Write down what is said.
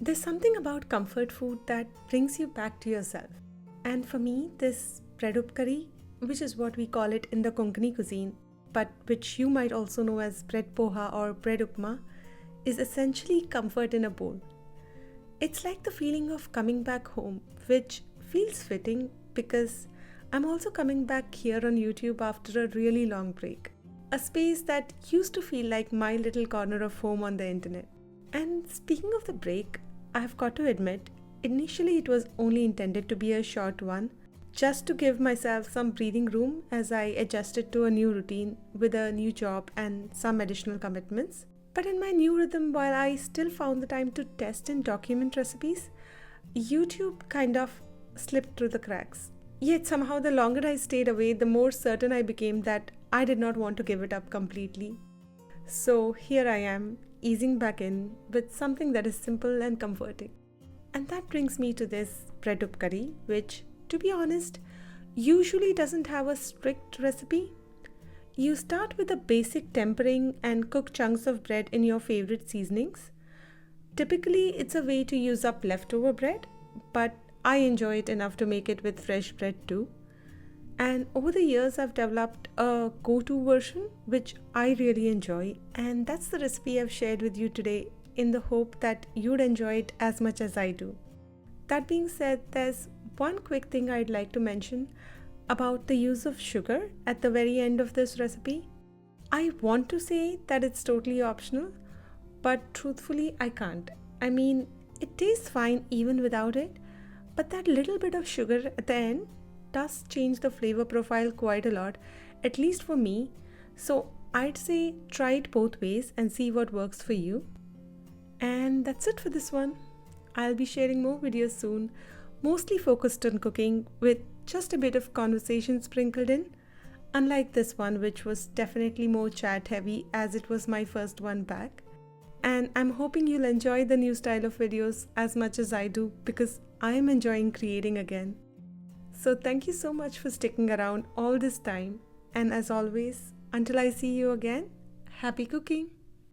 There's something about comfort food that brings you back to yourself. And for me, this bread Upkari, which is what we call it in the Konkani cuisine, but which you might also know as bread Poha or bread Upma, is essentially comfort in a bowl. It's like the feeling of coming back home, which feels fitting because I'm also coming back here on YouTube after a really long break. A space that used to feel like my little corner of home on the internet. And speaking of the break, I've got to admit, initially it was only intended to be a short one, just to give myself some breathing room as I adjusted to a new routine with a new job and some additional commitments. But in my new rhythm, while I still found the time to test and document recipes, YouTube kind of slipped through the cracks. Yet somehow, the longer I stayed away, the more certain I became that I did not want to give it up completely. So here I am, easing back in with something that is simple and comforting. And that brings me to this bread Upkari, which, to be honest, usually doesn't have a strict recipe. You start with a basic tempering and cook chunks of bread in your favorite seasonings. Typically, it's a way to use up leftover bread, but I enjoy it enough to make it with fresh bread too. And over the years, I've developed a go-to version which I really enjoy, and that's the recipe I've shared with you today in the hope that you'd enjoy it as much as I do. That being said, there's one quick thing I'd like to mention about the use of sugar at the very end of this recipe. I want to say that it's totally optional, but truthfully, I can't. I mean, it tastes fine even without it, but that little bit of sugar at the end does change the flavor profile quite a lot, at least for me. So I'd say try it both ways and see what works for you. And that's it for this one. I'll be sharing more videos soon, mostly focused on cooking with just a bit of conversation sprinkled in, unlike this one, which was definitely more chat heavy as it was my first one back. And I'm hoping you'll enjoy the new style of videos as much as I do because I am enjoying creating again. So thank you so much for sticking around all this time. And as always, until I see you again, happy cooking!